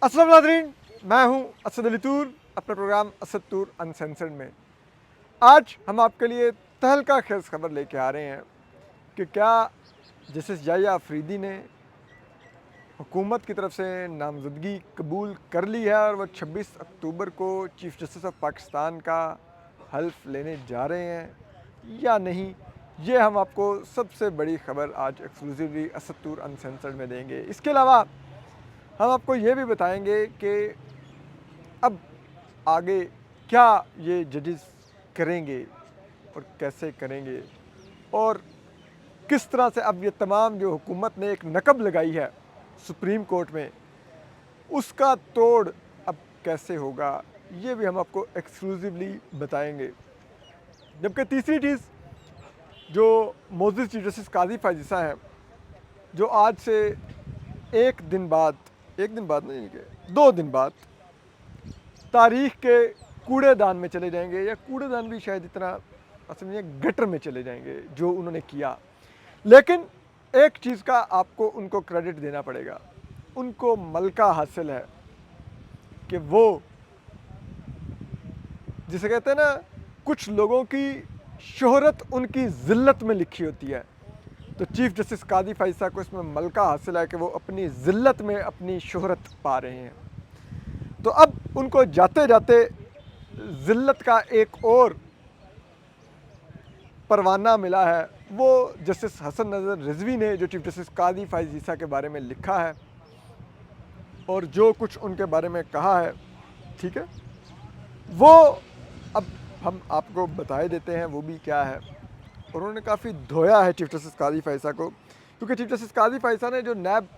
अस्सलाम नाज़रीन, मैं हूं असद अली तूर अपने प्रोग्राम असद तूर अनसेंसर्ड में। आज हम आपके लिए तहलका खेज़ खबर लेके आ रहे हैं कि क्या जस्टिस याह्या अफरीदी ने हुकूमत की तरफ से नामज़दगी कबूल कर ली है और वह 26 अक्टूबर को चीफ़ जस्टिस ऑफ पाकिस्तान का हल्फ लेने जा रहे हैं या नहीं। ये हम आपको सबसे बड़ी खबर आज एक्सक्लूसिवली असद तूर अनसेंसर्ड में देंगे। इसके अलावा हम आपको ये भी बताएंगे कि अब आगे क्या ये जजेस करेंगे और कैसे करेंगे, और किस तरह से अब ये तमाम जो हुकूमत ने एक नकब लगाई है सुप्रीम कोर्ट में, उसका तोड़ अब कैसे होगा, ये भी हम आपको एक्सक्लूसिवली बताएंगे। जबकि तीसरी चीज़, जो मोअज़्ज़िज़ चीफ जस्टिस काज़ी फ़ायज़ हैं, जो आज से एक दिन बाद नहीं कि 2 दिन बाद तारीख़ के कूड़ेदान में चले जाएंगे, या कूड़ेदान भी शायद इतना असल में गटर में चले जाएंगे जो उन्होंने किया। लेकिन एक चीज़ का आपको उनको क्रेडिट देना पड़ेगा, उनको मलका हासिल है कि वो, जिसे कहते हैं ना, कुछ लोगों की शोहरत उनकी ज़िल्लत में लिखी होती है। तो चीफ़ जस्टिस काज़ी फ़ायज़ साहब को इसमें मलका हासिल है कि वो अपनी ज़िल्लत में अपनी शोहरत पा रहे हैं। तो अब उनको जाते जाते ज़िल्लत का एक और परवाना मिला है, वो जस्टिस हसन नज़र रिज़वी ने, जो चीफ जस्टिस काज़ी फ़ायज़ के बारे में लिखा है और जो कुछ उनके बारे में कहा है, ठीक है, वो अब हम आपको बताए देते हैं वो भी क्या है। और उन्होंने काफ़ी धोया है चीफ जस्टिस काज़ी फ़ायज़ को, क्योंकि चीफ जस्टिस काज़ी फ़ायज़ ने जो नैब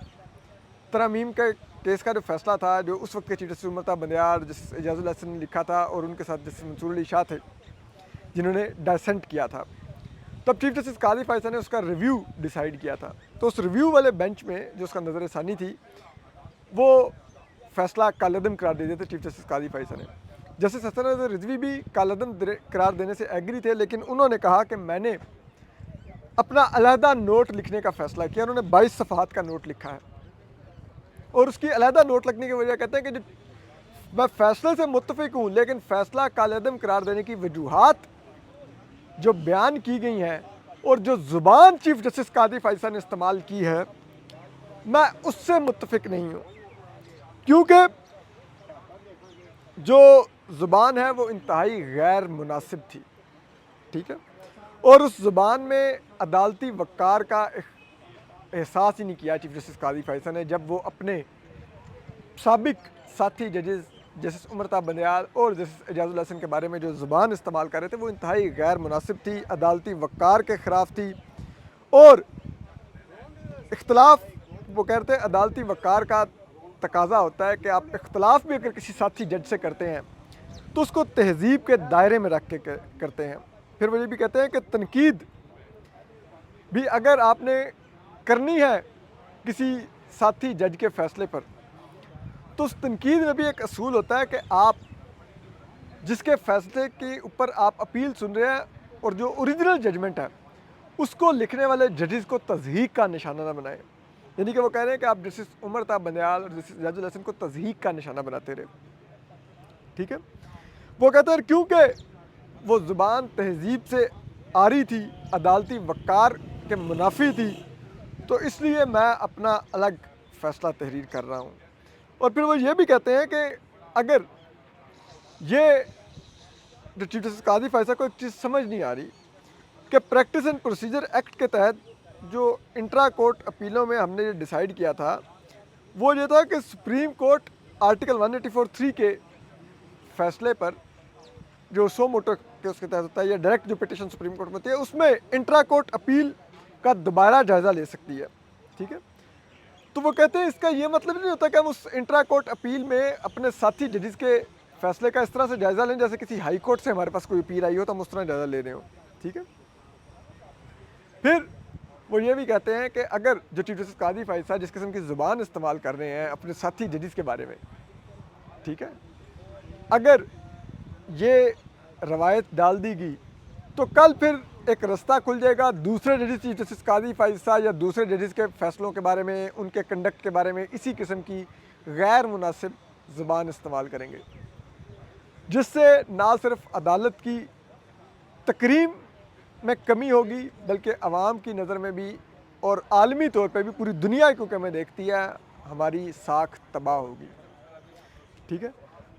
तरमीम के केस का जो फैसला था, जो उस वक्त के chief justice Umar Bandial, justice Ijazul Hasan ने लिखा था, और उनके साथ जस्टिस मंसूर अली शाह थे जिन्होंने डायसेंट किया था, तब चीफ जस्टिस काज़ी फ़ायज़ ने उसका रिव्यू डिसाइड किया था। तो उस रिव्यू वाले बेंच में जो उसका नज़र सानी थी, वो फैसला कालअदम करार दे दिया था चीफ जस्टिस काज़ी फ़ायज़ ने। जस्टिस हसन नज़र रिज़वी भी कालअदम करार देने से एग्री थे, लेकिन उन्होंने कहा कि मैंने अपना अलहदा नोट लिखने का फ़ैसला किया। उन्होंने 22 सफ़हात का नोट लिखा है, और उसकी अलहदा नोट लिखने की वजह कहते हैं कि जो मैं फ़ैसले से मुत्तफ़िक हूँ, लेकिन फ़ैसला कालअदम करार देने की वजूहात जो बयान की गई हैं और जो ज़ुबान चीफ जस्टिस काज़ी फ़ायज़ ने इस्तेमाल की है, मैं उससे मुत्तफ़िक नहीं हूँ, क्योंकि जो ज़ुबान है वो इंतहाई गैर मुनासिब थी, ठीक है, और उस ज़ुबान में अदालती वक़ार का एहसास ही नहीं किया चीफ जस्टिस काज़ी फ़ायज़ ने, जब वो अपने साबिक साथी जजेस जस्टिस उमर बंदियार और जस्टिस एजाजुल हसन के बारे में जो ज़ुबान इस्तेमाल कर रहे थे, वो इंतहाई गैर मुनासिब थी, अदालती वक़ार के ख़िलाफ़ थी। और इख्तलाफ, वो कहते हैं अदालती वक़ार का तकाज़ा होता है कि आप इख्तलाफ भी अगर किसी साथी जज से करते हैं तो उसको तहज़ीब के दायरे में रख के करते हैं। फिर वो ये भी कहते हैं कि तनकीद भी अगर आपने करनी है किसी साथी जज के फ़ैसले पर, तो उस तनकीद में भी एक असूल होता है कि आप जिसके फ़ैसले के ऊपर आप अपील सुन रहे हैं, और जो ओरिजिनल जजमेंट है उसको लिखने वाले जजेस को तज़हीक का निशाना ना बनाएं। यानी कि वो कह रहे हैं कि आप जस्टिस उमर बंदियाल और जस्टिस एजाजुल हसन को तज़हीक का निशाना बनाते रहे, ठीक है। वो कहते हैं क्योंकि वो ज़ुबान तहज़ीब से आ रही थी, अदालती वक़ार के मुनाफी थी, तो इसलिए मैं अपना अलग फ़ैसला तहरीर कर रहा हूँ। और फिर वो ये भी कहते हैं कि अगर ये जो चीफ जस्टिस काज़ी फ़ायज़ को एक चीज़ समझ नहीं आ रही कि प्रैक्टिस एंड प्रोसीजर एक्ट के तहत जो इंट्रा कोर्ट अपीलों में हमने ये डिसाइड किया था, वो ये था कि सुप्रीम कोर्ट आर्टिकल 184(3) के फ़ैसले पर, जो सो मोटो के उसके तहत होता है, या डायरेक्ट जो पिटिशन सुप्रीम कोर्ट में होती है, उसमें इंट्रा कोर्ट अपील का दोबारा जायज़ा ले सकती है, ठीक है। तो वो कहते हैं इसका ये मतलब नहीं होता कि हम उस इंट्रा कोर्ट अपील में अपने साथी जजेस के फ़ैसले का इस तरह से जायज़ा लें जैसे किसी हाई कोर्ट से हमारे पास कोई अपील आई हो तो हम उस तरह जायज़ा ले रहे हो, ठीक है। फिर वो ये भी कहते हैं कि अगर जो चीफ जस्टिस काज़ी फ़ायज़ जिस किस्म की ज़ुबान इस्तेमाल कर रहे हैं अपने साथी जजेस के बारे में, ठीक है, अगर ये रवायत डाल दी गई तो कल फिर एक रास्ता खुल जाएगा दूसरे जजेस, चीफ जस्टिस काजी फाइज साहब या दूसरे जजेस के फैसलों के बारे में, उनके कंडक्ट के बारे में इसी किस्म की गैर मुनासिब ज़ुबान इस्तेमाल करेंगे, जिससे ना सिर्फ अदालत की तकरीम में कमी होगी बल्कि आवाम की नज़र में भी और आलमी तौर पर भी पूरी दुनिया क्योंकि हमें देखती है, हमारी साख तबाह होगी। ठीक है,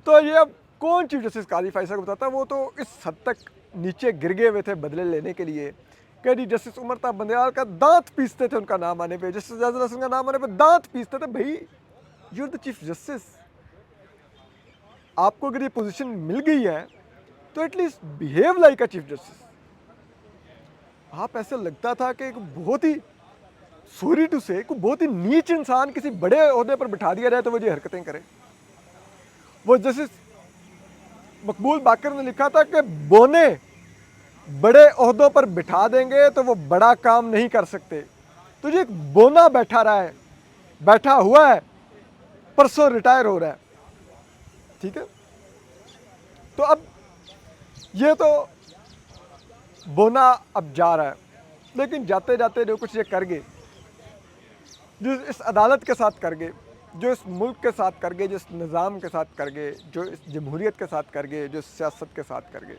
तो ये अब कौन चीफ जस्टिस काजी फाइज साहब को बताता है, वो तो इस हद तक नीचे गिर गए हुए थे बदले लेने के लिए कि जी जस्टिस उमर ताब बंदयाल का दांत पीसते थे उनका नाम आने पे, जस्टिस जाजुल हसन का नाम आने पे दांत पीसते थे। भाई you are the chief justice, आपको अगर ये पोजीशन मिल गई है तो at least behave like a chief justice. आप ऐसा लगता था कि एक बहुत ही सॉरी टू से को बहुत ही नीच इंसान किसी बड़े ओहदे पर बिठा दिया जाए तो वो ये हरकतें करे। वो जस्टिस मकबूल बाकर ने लिखा था कि बोने बड़े ओहदों पर बिठा देंगे तो वो बड़ा काम नहीं कर सकते। तो ये एक बोना बैठा रहा है, बैठा हुआ है, परसों रिटायर हो रहा है। ठीक है, तो अब ये तो बोना अब जा रहा है, लेकिन जाते जाते जो कुछ ये कर गए, जो इस अदालत के साथ कर गए, जो इस मुल्क के साथ कर गए, जो इस निज़ाम के साथ कर गए, जो इस जमहूरियत के साथ कर गए, जो सियासत के साथ कर गए।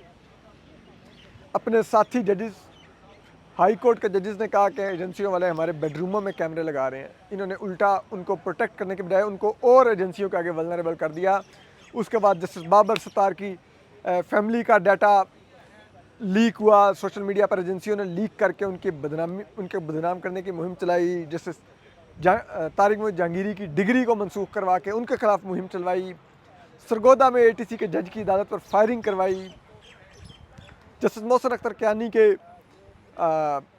अपने साथी जजेस, हाई कोर्ट के जजेस ने कहा कि एजेंसियों वाले हमारे बेडरूमों में कैमरे लगा रहे हैं। इन्होंने उल्टा उनको प्रोटेक्ट करने के बजाय उनको और एजेंसियों के आगे वल्नरेबल कर दिया। उसके बाद जस्टिस बाबर सत्तार की फैमिली का डाटा लीक हुआ, सोशल मीडिया पर एजेंसियों ने लीक करके उनके बदनाम करने की मुहिम चलाई। जस्टिस तारिक मोहम्मद जहांगीरी की डिग्री को मनसूख करवा के उनके खिलाफ मुहिम चलवाई। सरगोदा में एटीसी के जज की अदालत पर फायरिंग करवाई। जस्टिस मोहसिन अख्तर कियानी के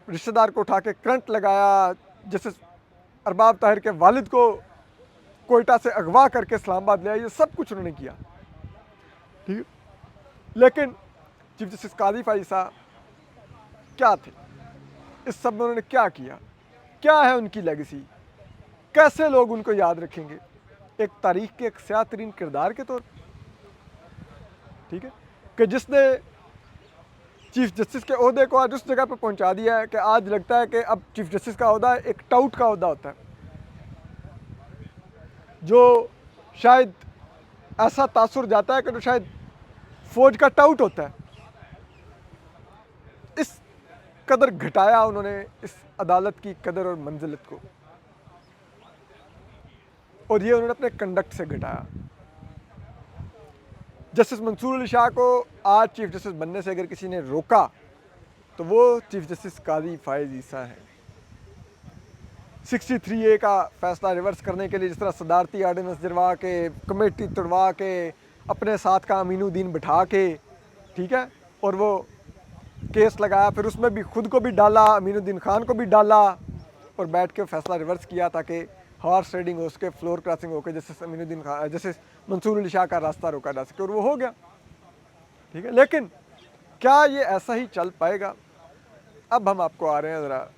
रिश्तेदार को उठा के करंट लगाया। जस्टिस अरबाब ताहिर के वालिद को कोयटा से अगवा करके इस्लामाबाद ले आया। ये सब कुछ उन्होंने किया। ठीक है, लेकिन चीफ जस्टिस काजी फाइज साहब क्या थे, इस सब में उन्होंने क्या किया, क्या है उनकी लेगेसी, कैसे लोग उनको याद रखेंगे एक तारीख के एक स्याह तरीन किरदार के तौर। ठीक है, कि जिसने चीफ जस्टिस के ओहदे को आज उस जगह पर पहुंचा दिया है कि आज लगता है कि अब चीफ जस्टिस का ओहदा एक टाउट का ओहदा होता है, जो शायद ऐसा तासुर जाता है कि जो शायद फौज का टाउट होता है। इस कदर घटाया उन्होंने इस अदालत की कदर और मंजिलत को, और ये उन्होंने अपने कंडक्ट से घटाया। जस्टिस मंसूर अली शाह को आज चीफ जस्टिस बनने से अगर किसी ने रोका तो वो चीफ जस्टिस काजी फाइज ईसा है। 63A का फैसला रिवर्स करने के लिए जिस तरह सदारती आर्डिनेंस गिरवा के, कमेटी तोड़वा के, अपने साथ का अमीनुद्दीन बिठा के, ठीक है, और वो केस लगाया, फिर उसमें भी खुद को भी डाला, अमीनुद्दीन खान को भी डाला, और बैठ के फैसला रिवर्स किया ताकि हॉर्स राइडिंग हो सके, फ्लोर क्रॉसिंग होकर जैसे अमीनुद्दीन खान, जैसे मंसूर अली शाह का रास्ता रोका जा सके, और वो हो गया। ठीक है, लेकिन क्या ये ऐसा ही चल पाएगा? अब हम आपको आ रहे हैं ज़रा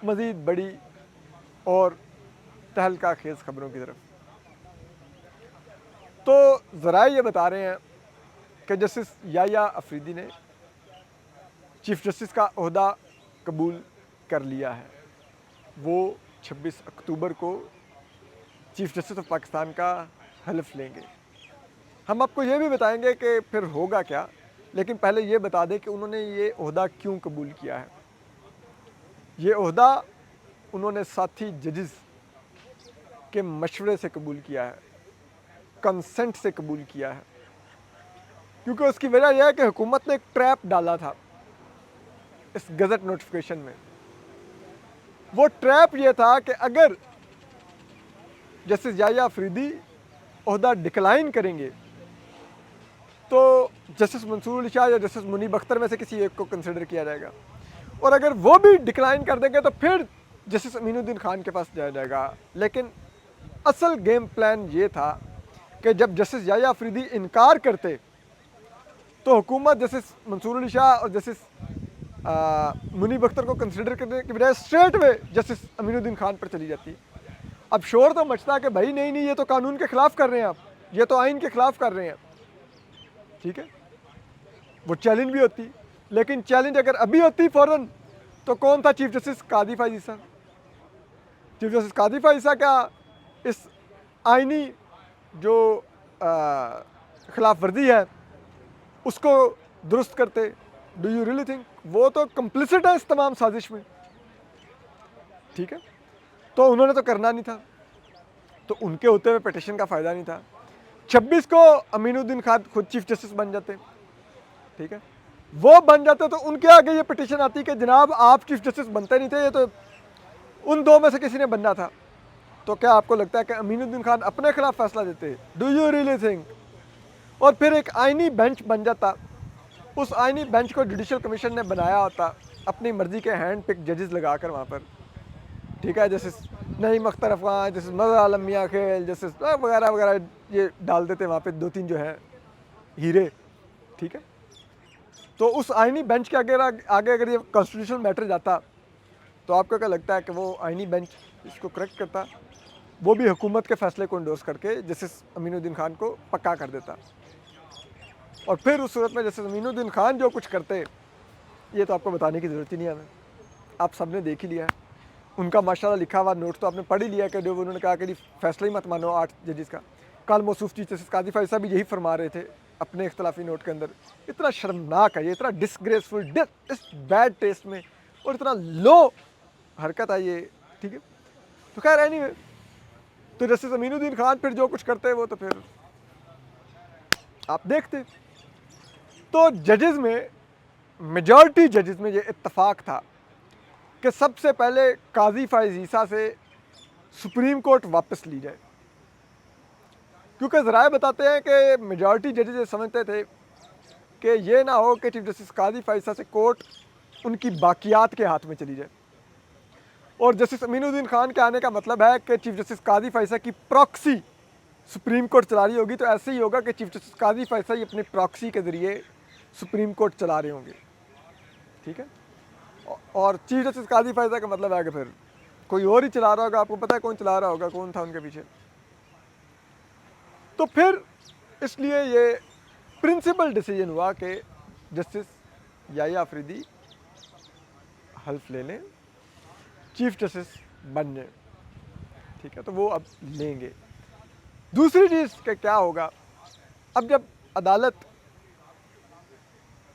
मज़ीद बड़ी और तहलका खेज़ खबरों की तरफ। तो ज़रा ये बता रहे हैं कि जस्टिस याया अफरीदी ने चीफ जस्टिस का ओहदा कबूल कर लिया है। वो 26 अक्टूबर को चीफ जस्टिस ऑफ पाकिस्तान का हल्फ लेंगे। हम आपको ये भी बताएंगे कि फिर होगा क्या, लेकिन पहले ये बता दें कि उन्होंने ये ओहदा क्यों कबूल किया है। ये ओहदा उन्होंने साथी जजेस के मशवरे से कबूल किया है, कंसेंट से कबूल किया है, क्योंकि उसकी वजह यह है कि हुकूमत ने एक ट्रैप डाला था इस गज़ट नोटिफिकेशन में। वो ट्रैप ये था कि अगर जस्टिस याया अफरीदी ओहदा डिक्लाइन करेंगे तो जस्टिस मंसूर अली शाह या जस्टिस मुनीब अख्तर में से किसी एक को कंसिडर किया जाएगा, और अगर वो भी डिक्लाइन कर देंगे तो फिर जस्टिस अमीनुद्दीन खान के पास जाया जाएगा। लेकिन असल गेम प्लान ये था कि जब जस्टिस याया अफरीदी इनकार करते तो हुकूमत जस्टिस मंसूर अली शाह और जस्टिस मुनीब अख्तर को कंसिडर करने के बजाय straight way justice Aminuddin Khan पर चली जाती। अब शोर तो मचता कि भाई नहीं नहीं, ये तो कानून के ख़िलाफ़ कर रहे हैं आप, ये तो आइन के ख़िलाफ़ कर रहे हैं। ठीक है, वो चैलेंज भी होती लेकिन चैलेंज अगर अभी होती फ़ौरन तो कौन था चीफ जस्टिस कादी फाइज ईसा। चीफ जस्टिस कादी फाइज ईसा क्या इस आइनी जो खिलाफ वर्जी है उसको दुरुस्त करते? Do you really think? वो तो कंप्लिसिट है इस तमाम साजिश में, ठीक है। तो उन्होंने तो करना नहीं था, तो उनके होते हुए पिटिशन का फ़ायदा नहीं था। 26 को अमीनुद्दीन खान खुद चीफ जस्टिस बन जाते, ठीक है। वो बन जाते तो उनके आगे ये पिटिशन आती कि जनाब आप चीफ जस्टिस बनते नहीं थे, ये तो उन दो में से किसी ने बनना था। तो क्या आपको लगता है कि अमीनुद्दीन खान अपने खिलाफ फैसला देते? Do you really think? और फिर एक आइनी बेंच बन जाता, उस आइनी बेंच को जुडिशल कमीशन ने बनाया होता अपनी मर्जी के हैंड पिक जजेस लगाकर वहाँ पर, ठीक है। जैसे नईम अख्तर अफगान, जैसे मज़हर आलम मियां खेल, जैसे वगैरह वगैरह ये डाल देते वहाँ पे 2-3 जो हैं हीरे, ठीक है। तो उस आइनी बेंच के आगे अगर ये कॉन्स्टिट्यूशनल मैटर जाता तो आपको क्या लगता है कि वो आइनी बेंच इसको करेक्ट करता? वो भी हुकूमत के फैसले को इंडोर्स करके जस्टिस अमीनुद्दीन खान को पक्का कर देता। और फिर उस सूरत में जस्टिस अमीनुद्दीन खान जो कुछ करते, ये तो आपको बताने की ज़रूरत ही नहीं है हमें, आप सब ने देख ही लिया है। उनका माशाल्लाह लिखा हुआ नोट तो आपने पढ़ ही लिया कि जो उन्होंने कहा कि फैसला ही मत मानो 8 जजेस का। कल मौसूफ चीफ जस्टिस कादी फाइज साहब भी यही फरमा रहे थे अपने इख्तलाफी नोट के अंदर। इतना शर्मनाक है ये, इतना डिसग्रेसफुल, इस बैड टेस्ट में, और इतना लो हरकत है ये, ठीक है। तो खैर एनीवे, तो जस्टिस अमीनुद्दीन खान फिर जो कुछ करते वो तो फिर आप देखते। तो जजेस में, मेजॉरिटी जजेस में ये इत्तफाक था कि सबसे पहले काजी फाइज ईसा से सुप्रीम कोर्ट वापस ली जाए, क्योंकि ज़राए बताते हैं कि मेजॉरिटी जजेस ये समझते थे कि ये ना हो कि चीफ जस्टिस काजी फाइज ईसा से कोर्ट उनकी बाकियात के हाथ में चली जाए। और जस्टिस अमीनुद्दीन खान के आने का मतलब है कि चीफ जस्टिस कादी फाइज ईसा की प्रॉक्सी सुप्रीम कोर्ट चला रही होगी। तो ऐसे ही होगा कि चीफ जस्टिस कादी फाइज ईसा अपने प्रॉक्सी के ज़रिए सुप्रीम कोर्ट चला रहे होंगे, ठीक है। और चीफ जस्टिस कादी फाइज ईसा का मतलब है कि फिर कोई और ही चला रहा होगा। आपको पता है कौन चला रहा होगा, कौन था उनके पीछे। तो फिर इसलिए ये प्रिंसिपल डिसीजन हुआ कि जस्टिस याहिया अफरीदी हल्फ ले लें, चीफ जस्टिस बन जाए, ठीक है। तो वो अब लेंगे। दूसरी चीज़ कि क्या होगा, अब जब अदालत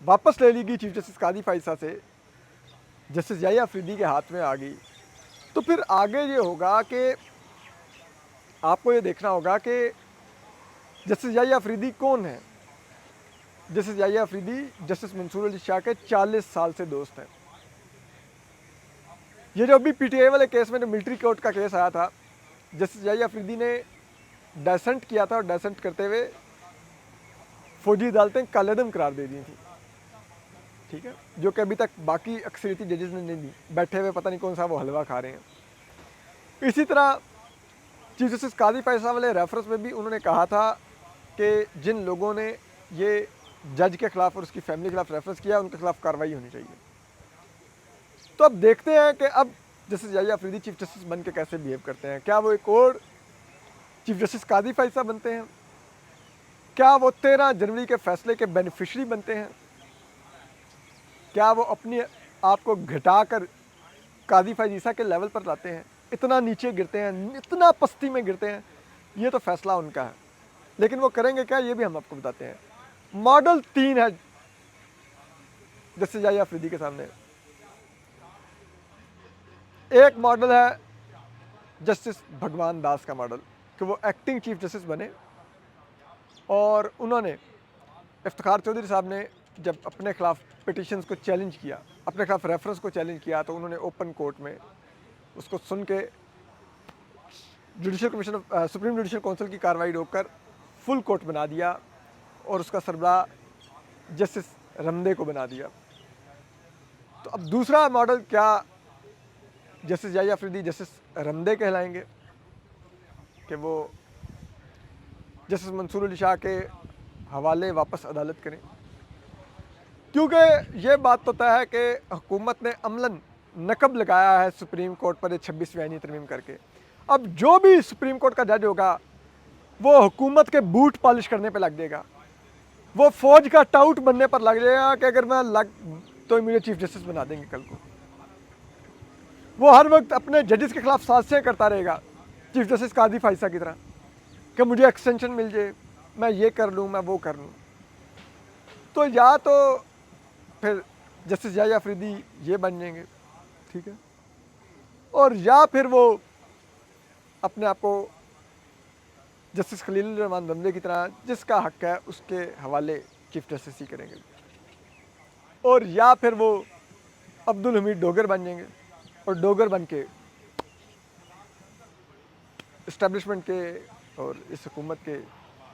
वापस ले लेगी चीफ जस्टिस कादी फाइज ईसा से, जस्टिस याहिया अफरीदी के हाथ में आ गई, तो फिर आगे ये होगा कि आपको ये देखना होगा कि जस्टिस याहिया अफरीदी कौन है। जस्टिस याहिया अफरीदी जस्टिस मंसूर अली शाह के 40 साल से दोस्त हैं। ये जो अभी पीटीआई वाले केस में जो मिलिट्री कोर्ट का केस आया था, जस्टिस याहिया अफरीदी ने डेसेंट किया था और डेसेंट करते हुए फौजी अदालतें कालेदम करार दे दी थी, ठीक है, जो कि अभी तक बाकी अक्सरियती जजेस ने नहीं दी, बैठे हुए पता नहीं कौन सा वो हलवा खा रहे हैं। इसी तरह चीफ जस्टिस कादी फाइज ईसा वाले रेफरेंस में भी उन्होंने कहा था कि जिन लोगों ने ये जज के खिलाफ और उसकी फैमिली के खिलाफ रेफरेंस किया उनके खिलाफ कार्रवाई होनी चाहिए। तो अब देखते हैं कि अब justice Yahya Afridi chief justice बन के कैसे बिहेव करते हैं। क्या वो एक और चीफ जस्टिस कादी फाइज ईसा बनते हैं? क्या वो 13 जनवरी के फैसले के बेनिफिशरी बनते हैं? क्या वो अपने आप को घटाकर कादी फाइज ईसा के लेवल पर लाते हैं? इतना नीचे गिरते हैं, इतना पस्ती में गिरते हैं? ये तो फैसला उनका है, लेकिन वो करेंगे क्या ये भी हम आपको बताते हैं। मॉडल 3 है जस्टिस याहिया अफरीदी के सामने। एक मॉडल है जस्टिस भगवान दास का मॉडल कि वो एक्टिंग चीफ जस्टिस बने, और उन्होंने इफ्तिखार चौधरी साहब ने जब अपने खिलाफ पिटिशंस को चैलेंज किया, अपने खिलाफ रेफरेंस को चैलेंज किया, तो उन्होंने ओपन कोर्ट में उसको सुन के judicial commission supreme judicial council की कार्रवाई रोककर फुल कोर्ट बना दिया और उसका सरबराह जस्टिस रमदे को बना दिया। तो अब दूसरा मॉडल क्या जस्टिस याहिया अफरीदी जस्टिस रमदे कहलाएंगे कि वो जस्टिस मंसूर अली शाह के हवाले वापस अदालत करें, क्योंकि ये बात तो तय है कि हुकूमत ने अमलन नकब लगाया है सुप्रीम कोर्ट पर 26वीं आईनी तरमीम करके। अब जो भी सुप्रीम कोर्ट का जज होगा वो हुकूमत के बूट पॉलिश करने पे लग जाएगा, वो फौज का टाउट बनने पर लग जाएगा कि अगर मैं लग तो मुझे चीफ जस्टिस बना देंगे कल को। वो हर वक्त अपने जजेस के खिलाफ साजिशें करता रहेगा, चीफ जस्टिस काजी फाइसा की तरह, कि मुझे एक्सटेंशन मिल जाए, मैं ये कर लूँ, मैं वो कर लूँ। तो या तो फिर जस्टिस याह्या अफरीदी ये बन जाएंगे, ठीक है, और या फिर वो अपने आप को जस्टिस खलील रहमान बंदे की तरह जिसका हक है उसके हवाले चीफ जस्टिस ही करेंगे, और या फिर वो अब्दुल हमीद डोगर बन जाएंगे और डोगर बन के इस्टेब्लिशमेंट के और इस हुकूमत के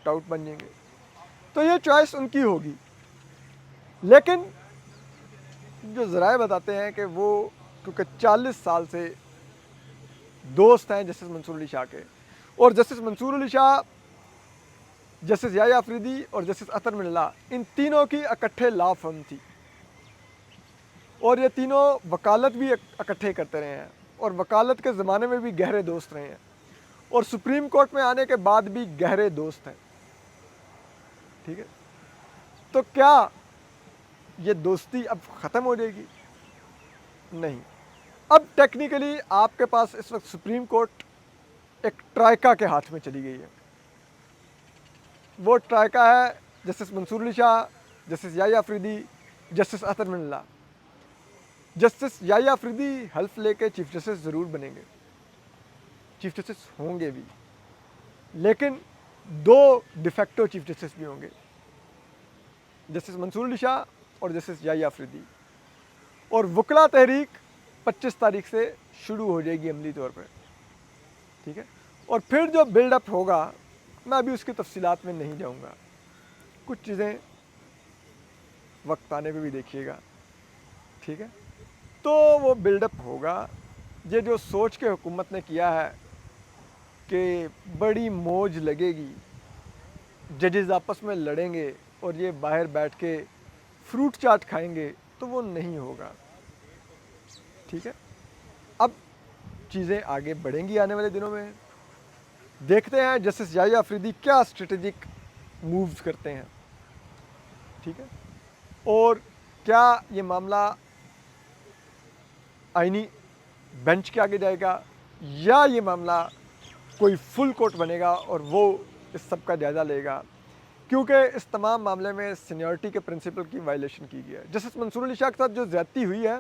टाउट बन जाएंगे। तो ये चॉइस उनकी होगी। लेकिन जो ज़राए बताते हैं कि वो क्योंकि 40 साल से दोस्त हैं जस्टिस मंसूर अली शाह के, और जस्टिस मंसूर अली शाह, जस्टिस याह्या अफरीदी और जस्टिस अतर मिल्ला, इन तीनों की इकट्ठे लॉ फर्म थी, और ये तीनों वकालत भी इकट्ठे करते रहे हैं, और वकालत के ज़माने में भी गहरे दोस्त रहे हैं, और सुप्रीम कोर्ट में आने के बाद भी गहरे दोस्त हैं, ठीक है। तो क्या ये दोस्ती अब ख़त्म हो जाएगी? नहीं। अब टेक्निकली आपके पास इस वक्त सुप्रीम कोर्ट एक ट्राइका के हाथ में चली गई है। वो ट्राइका है justice Mansoor Ali Shah, justice Yahya Afridi, justice Athar Minallah. Justice Yahya Afridi हल्फ लेके चीफ जस्टिस ज़रूर बनेंगे, चीफ जस्टिस होंगे भी, लेकिन 2 डिफेक्टो चीफ जस्टिस भी होंगे, जस्टिस मंसूर अली शाह और जस्टिस याह्या अफरीदी। और वकला तहरीक 25 तारीख से शुरू हो जाएगी अमली तौर पर, ठीक है। और फिर जो बिल्डअप होगा, मैं अभी उसकी तफसीलात में नहीं जाऊंगा, कुछ चीज़ें वक्त आने पे भी देखिएगा, ठीक है। तो वो बिल्डअप होगा। ये जो सोच के हुकूमत ने किया है कि बड़ी मौज लगेगी, जजेस आपस में लड़ेंगे और ये बाहर बैठ के फ्रूट चाट खाएंगे, तो वो नहीं होगा, ठीक है। अब चीज़ें आगे बढ़ेंगी आने वाले दिनों में। देखते हैं जस्टिस याह्या अफरीदी क्या स्ट्रेटेजिक मूव्स करते हैं, ठीक है, और क्या ये मामला आईनी बेंच के आगे जाएगा, या ये मामला कोई फुल कोर्ट बनेगा और वो इस सब का जायज़ा लेगा, क्योंकि इस तमाम मामले में सीनियरिटी के प्रिंसिपल की वायलेशन की गई है। जस्टिस मंसूर अली शाह के साथ जो ज़्यादती हुई है,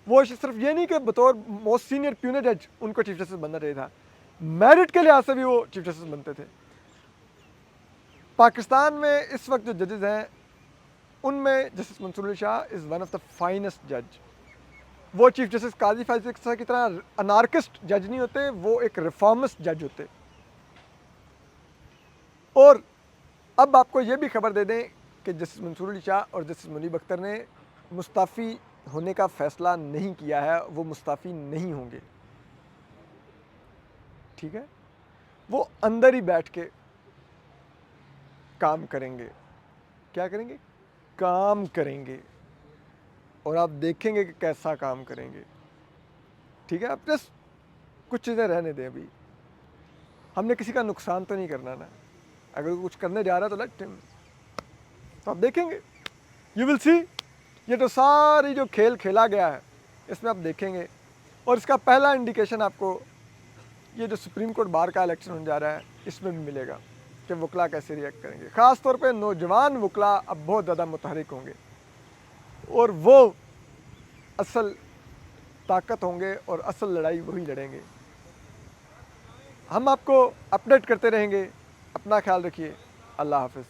वो सिर्फ ये नहीं कि बतौर मोस्ट सीनियर प्यूनर जज उनको चीफ जस्टिस बनना चाहिए था, मेरिट के लिहाज से भी वो चीफ जस्टिस बनते थे। पाकिस्तान में इस वक्त जो जजेस हैं, उनमें justice Mansoor Ali Shah is one of the finest जज। वो चीफ जस्टिस काजी फाइसा की तरह अनार्किस्ट जज नहीं होते, वो एक रिफॉर्मिस्ट जज होते। और अब आपको ये भी खबर दे दें कि जस्टिस मंसूर अली शाह और जस्टिस मुनीब अख्तर ने मुस्ताफ़ी होने का फ़ैसला नहीं किया है, वो मुस्ताफ़ी नहीं होंगे, ठीक है। वो अंदर ही बैठ के काम करेंगे। क्या करेंगे? काम करेंगे, और आप देखेंगे कि कैसा काम करेंगे, ठीक है। अब बस कुछ चीज़ें रहने दें, अभी हमने किसी का नुकसान तो नहीं करना ना। अगर कुछ करने जा रहा है तो लेट हिम, तो आप देखेंगे, यू विल सी। ये तो सारी जो खेल खेला गया है, इसमें आप देखेंगे। और इसका पहला इंडिकेशन आपको ये जो सुप्रीम कोर्ट बार का इलेक्शन होने जा रहा है, इसमें भी मिलेगा कि वकला कैसे रिएक्ट करेंगे। ख़ास तौर पे नौजवान वकला अब बहुत ज़्यादा मुतहरिक होंगे, और वो असल ताकत होंगे और असल लड़ाई वही लड़ेंगे। हम आपको अपडेट करते रहेंगे। अपना ख्याल रखिए। अल्लाह हाफ़िज़।